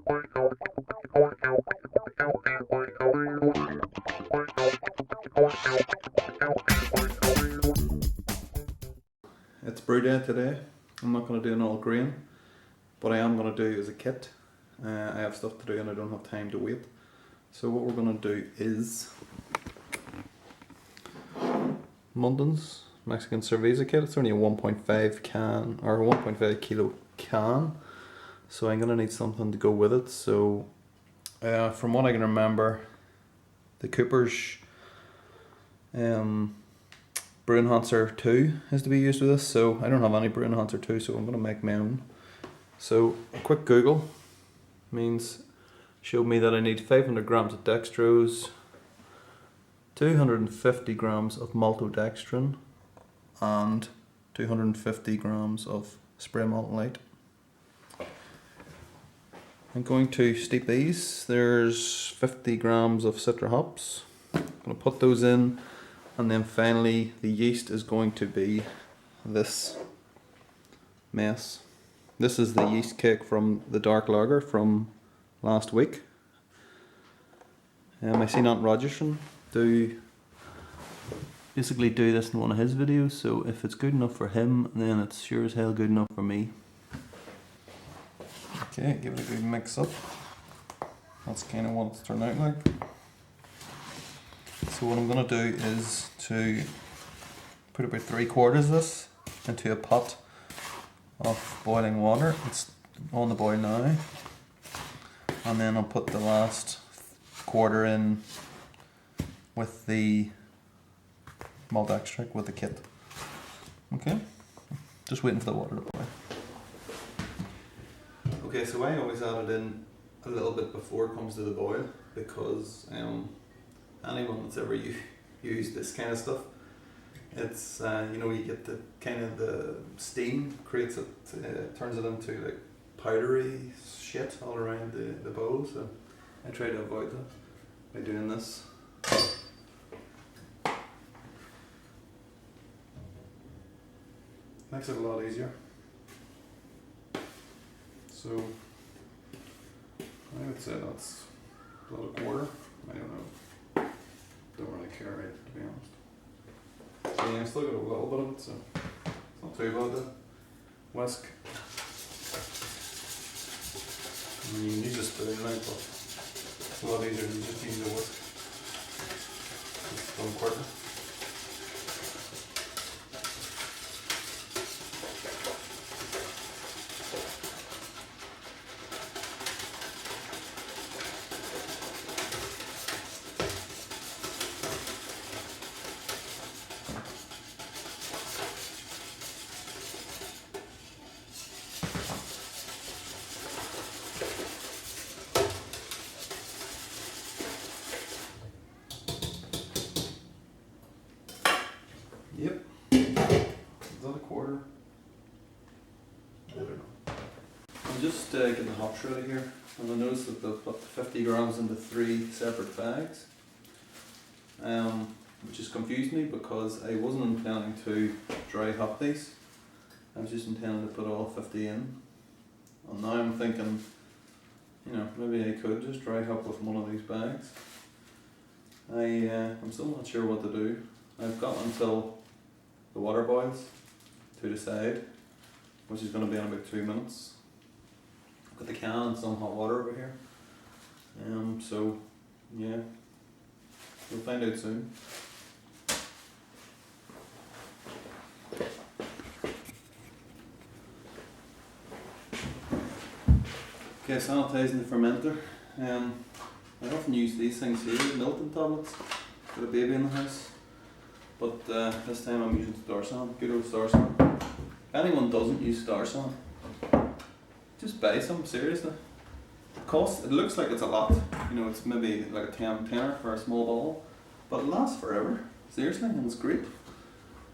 It's brew day today. I'm not going to do an all grain, but I am going to do as a kit. I have stuff to do and I don't have time to wait. So what we're going to do is Munton's Mexican Cerveza kit. It's only a 1.5 can or 1.5 kilo can, so I'm going to need something to go with it. So from what I can remember, the Cooper's Brew Enhancer 2 is to be used with this, so I don't have any Brew Enhancer 2, so I'm going to make my own. So a quick Google showed me that I need 500 grams of dextrose, 250 grams of maltodextrin, and 250 grams of spray malt light. I'm going to steep these. There's 50 grams of citra hops. I'm going to put those in, and then finally the yeast is going to be this mess. This is the yeast cake from the dark lager from last week. I seen Aunt Rogerson basically do this in one of his videos, so if it's good enough for him, then it's sure as hell good enough for me. Okay, give it a good mix up. That's kind of what it's turned out like. So what I'm going to do is to put about 3/4 of this into a pot of boiling water. It's on the boil now. And then I'll put the last quarter in with the malt extract with the kit. Okay, just waiting for the water to boil. Okay, so I always add it in a little bit before it comes to the boil, because anyone that's ever used this kind of stuff, it's you get the kind of the steam creates it, turns it into like powdery shit all around the bowl, so I try to avoid that by doing this. Makes it a lot easier. So I would say that's about a quarter. I don't know. Don't really care, right, to be honest. So yeah, I still got a little bit of it, so it's not too bad then. Whisk. I mean, you can use a spoon now, but it's a lot easier than just using a whisk. It's done quicker. Yep. Is that a quarter? I don't know. I'm just getting the hops ready here, and I noticed that they've put 50 grams into 3 separate bags, which has confused me because I wasn't intending to dry hop these. I was just intending to put all 50 in, and now I'm thinking, maybe I could just dry hop with one of these bags. I'm still not sure what to do. I've got until the water boils to decide, which is going to be in about 2 minutes. I've got the can and some hot water over here. So yeah, we'll find out soon. Okay, sanitizing the fermenter. I often use these things here, Munton tablets. Got a baby in the house. But this time I'm using Starsan, good old Starsan. If anyone doesn't use Starsan, just buy some, seriously. It looks like it's a lot, it's maybe like a tenner for a small bottle, but it lasts forever, seriously, and it's great.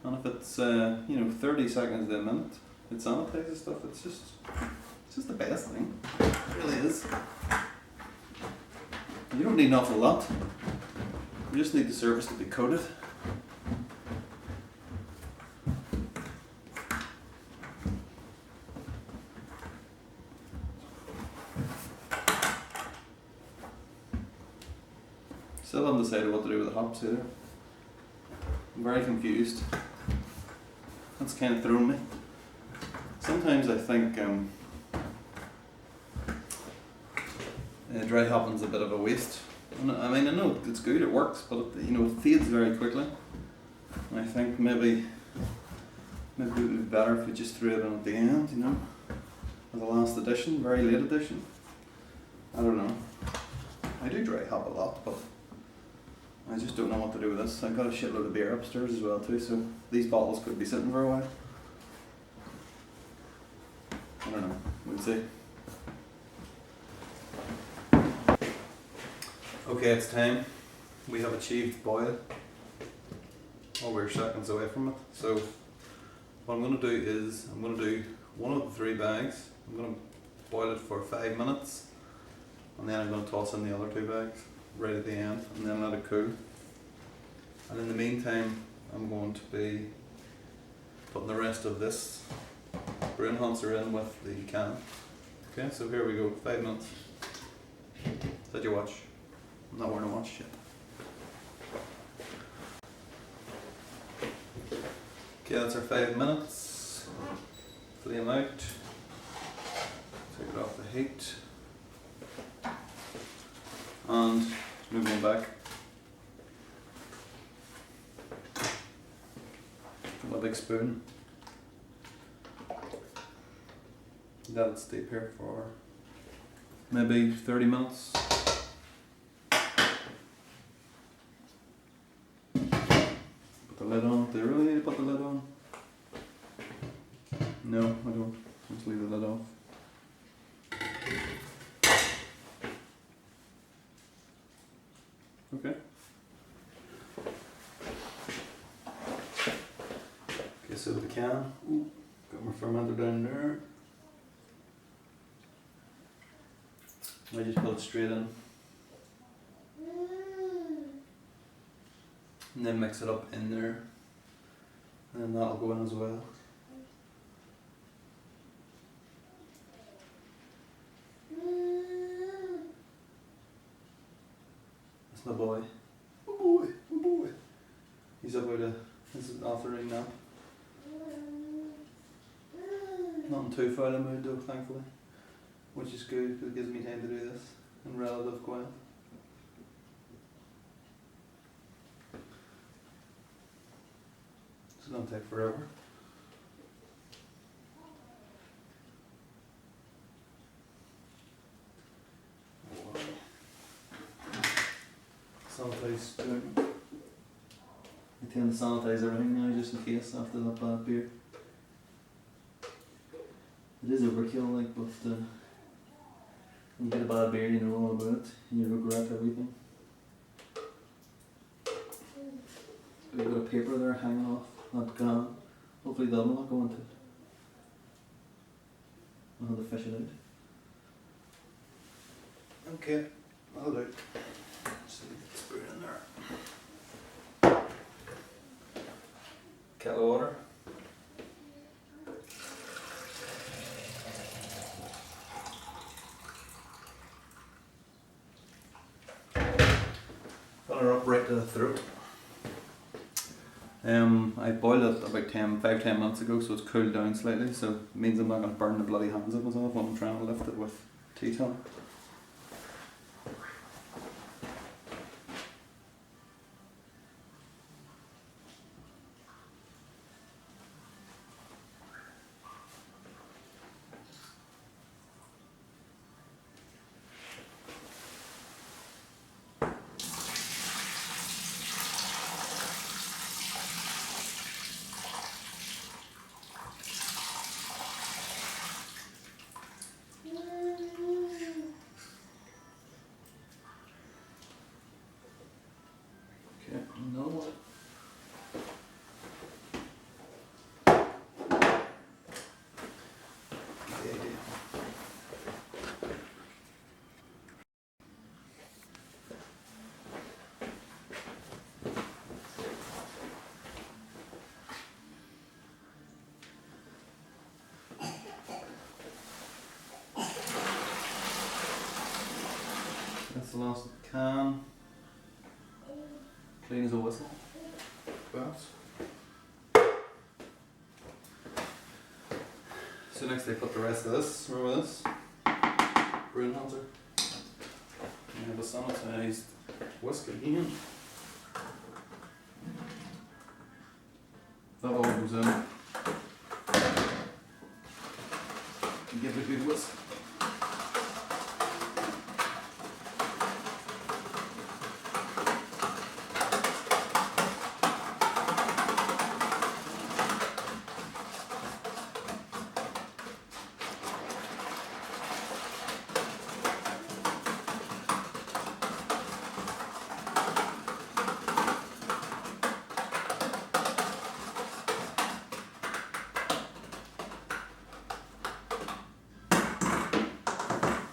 And if it's 30 seconds to a minute, it sanitizes stuff. It's just the best thing, it really is. You don't need an awful lot, you just need the surface to be coated. Still haven't decided what to do with the hops either. I'm very confused. That's kind of thrown me. Sometimes I think dry hopping's a bit of a waste. I mean, I know it's good, it works, but it fades very quickly. And I think maybe it would be better if we just threw it in at the end, as a last addition, very late addition. I don't know. I do dry hop a lot, but I just don't know what to do with this. I've got a shitload of beer upstairs as well too, so these bottles could be sitting for a while. I don't know, we'll see. Okay, it's time. We have achieved boil. Oh, we're seconds away from it. So what I'm going to do is, I'm going to do one of the 3 bags. I'm going to boil it for 5 minutes, and then I'm going to toss in the other 2 bags right at the end, and then let it cool. And in the meantime, I'm going to be putting the rest of this brew enhancer in with the can. Okay, so here we go, 5 minutes. Set your watch. I'm not wearing a watch yet. Okay, that's our 5 minutes. Flame out. Take it off the heat. And move on back. A big spoon. Let it steep here for maybe 30 minutes. Put the lid on. Do you really need to put the lid on? No, I don't. Just leave the lid off. Okay. Okay, so the can. Ooh, got my fermenter down there. I just put it straight in. And then mix it up in there. And then that'll go in as well. That's my boy. Oh boy, oh boy. He's about this is afternoon nap. Not in too foul a mood though, thankfully. Which is good because it gives me time to do this in relative quiet. It's going to take forever. Sanitize spoon. I tend to sanitize everything now just in case after that bad beer. It is overkill, like, but when you get a bad beer, you know all about it and you regret everything. Got a bit of paper there hanging off that can. Hopefully that will not go into it. I'll have to fish it out. Okay, that'll do. Just leave the spoon in there. Kettle of water. Fill her up right to the throat. I boiled it about 5-10 minutes ago, so it's cooled down slightly, so it means I'm not going to burn the bloody hands of myself when I'm trying to lift it with tea towel. No. That's the last can. Clean as a whistle. But so next I put the rest of this, remember this? Brewing filter. And have a sanitized whisk again. That all goes in. Give it a good whisk.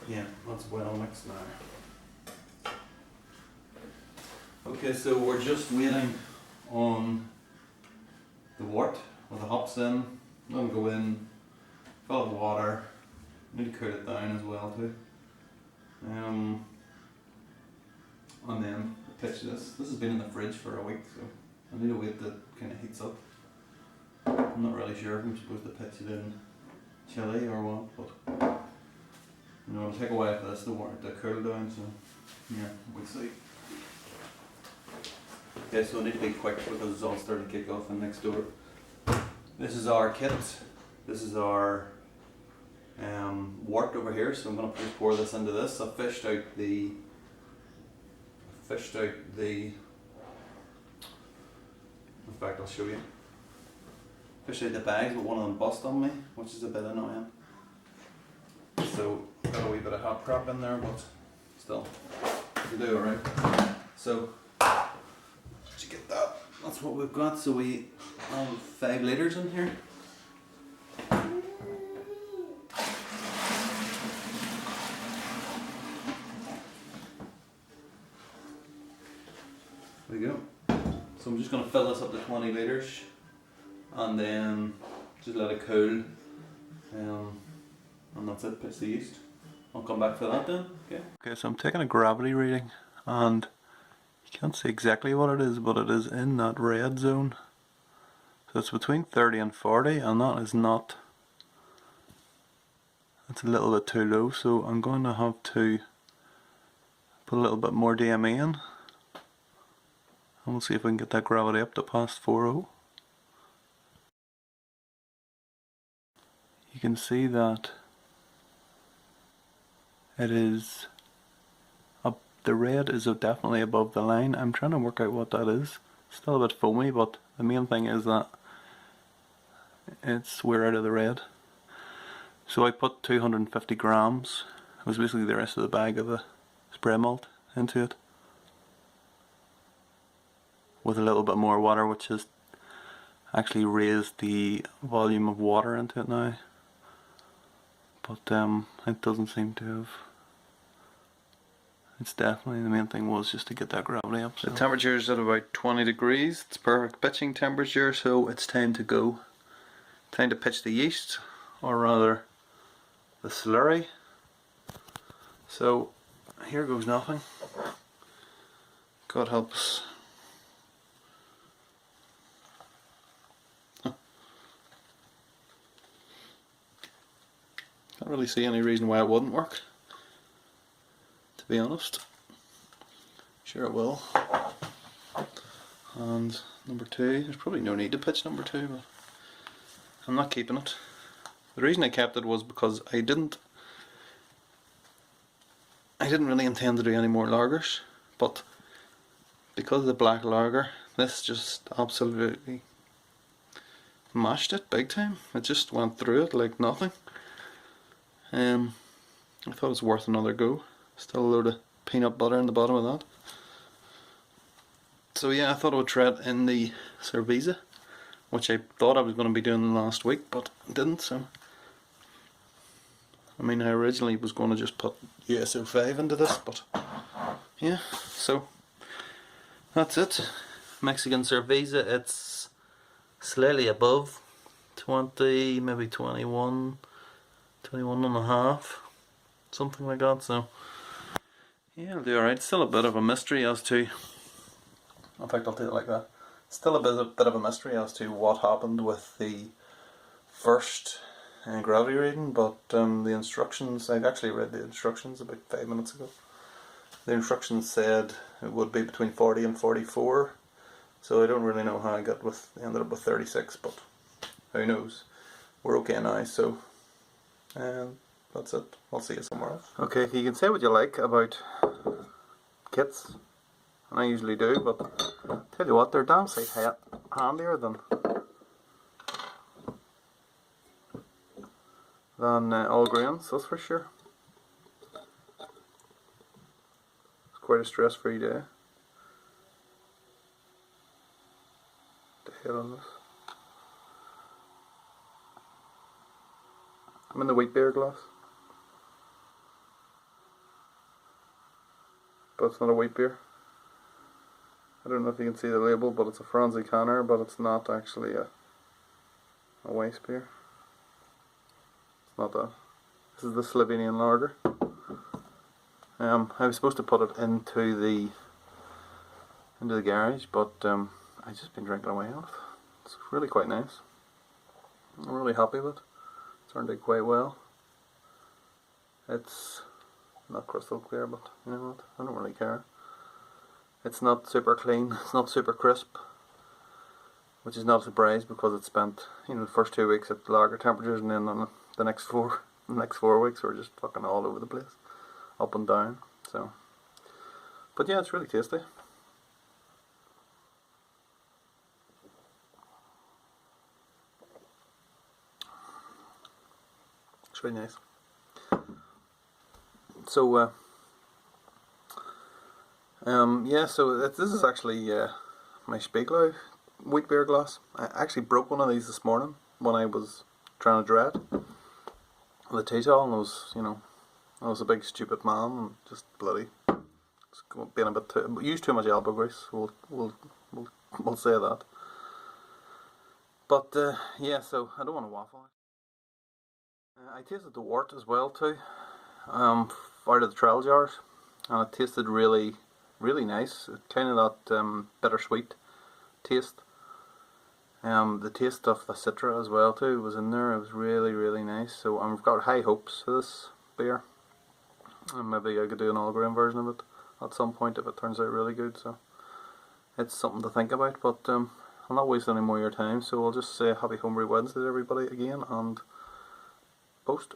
Yeah, that's well mixed now. Okay, so we're just waiting on the wort with the hops in. Let them go in, fill it with water. Need to cool it down as well too. And then pitch this. This has been in the fridge for a week, so I need to wait till it kind of heats up. I'm not really sure if I'm supposed to pitch it in chilly or what, but you know, it'll take a while for this to cool down, so yeah, we'll see. Okay, so I need to be quick because it's all starting to kick off in next door. This is our kit. This is our wort over here, so I'm going to just pour this into this. I fished out the in fact I'll show you. Fished out the bags, but one of them bust on me, which is a bit annoying. So got a wee bit of hot crap in there, but still, you do alright. So, did you get that? That's what we've got. So we have 5 litres in here. There we go. So I'm just going to fill this up to 20 litres and then just let it cool. And that's it, pitch the yeast. I'll come back for that then. Okay, so I'm taking a gravity reading and you can't see exactly what it is, but it is in that red zone. So it's between 30 and 40 and that is not, that's a little bit too low, so I'm going to have to put a little bit more DME in. And we'll see if we can get that gravity up to past 40. You can see that it is up, the red is definitely above the line. I'm trying to work out what that is. Still a bit foamy, but the main thing is that we're out of the red. So I put 250 grams, it was basically the rest of the bag of the spray malt, into it, with a little bit more water, which has actually raised the volume of water into it now. But it doesn't seem to have. It's definitely, the main thing was just to get that gravity up. So. The temperature is at about 20 degrees. It's perfect pitching temperature, so it's time to go. Time to pitch the yeast, or rather the slurry. So here goes nothing. God help us. Can't really see any reason why it wouldn't work, to be honest. Sure it will. And number 2, there's probably no need to pitch number 2, but I'm not keeping it. The reason I kept it was because I didn't really intend to do any more lagers, but because of the black lager, this just absolutely mashed it big time. It just went through it like nothing. I thought it was worth another go. Still a load of peanut butter in the bottom of that. So yeah, I thought I would try it in the Cerveza, which I thought I was going to be doing last week, but didn't. So I mean, I originally was going to just put USO5 into this, but yeah. So that's it. Mexican Cerveza. It's slightly above 20, maybe 21. 21 and a half, something like that. So yeah, it'll do alright. Still a bit of a mystery as to In fact, I'll do it like that. Still a bit of a mystery as to what happened with the first gravity reading, but the instructions, I've actually read the instructions about 5 minutes ago. The instructions said it would be between 40 and 44, so I don't really know how I ended up with 36, but who knows. We're okay now, so that's it. I'll see you somewhere else. Okay, you can say what you like about kits, and I usually do, but tell you what, they're damn sight handier than all grains, that's for sure. It's quite a stress-free day. The head on this. I'm in the wheat beer glass, but it's not a wheat beer. I don't know if you can see the label, but it's a Franzi Canner, but it's not actually a Weiss beer. It's not that. This is the Slovenian lager. I was supposed to put it into the garage, but I've just been drinking away on it. It's really quite nice. I'm really happy with it. It turned out quite well. It's not crystal clear, but you know what? I don't really care. It's not super clean. It's not super crisp, which is not a surprise because it spent the first 2 weeks at lager temperatures, and then on the next 4 weeks we're just fucking all over the place, up and down. So, but yeah, it's really tasty. It's really nice. So yeah, so this is actually my MacLeod wheat beer glass. I actually broke one of these this morning when I was trying to dread the tea towel, and I was a big stupid man and just bloody being a bit used too much elbow grease. We'll say that. But yeah, so I don't want to waffle. I tasted the wort as well too, out of the trial jars, and it tasted really nice. Kind of that bittersweet taste. The taste of the citra as well too was in there. It was really nice. So I've got high hopes for this beer, and maybe I could do an all grain version of it at some point if it turns out really good. So it's something to think about. But I'll not waste any more of your time. So I'll just say happy Homebrew Wednesday to everybody again, and post.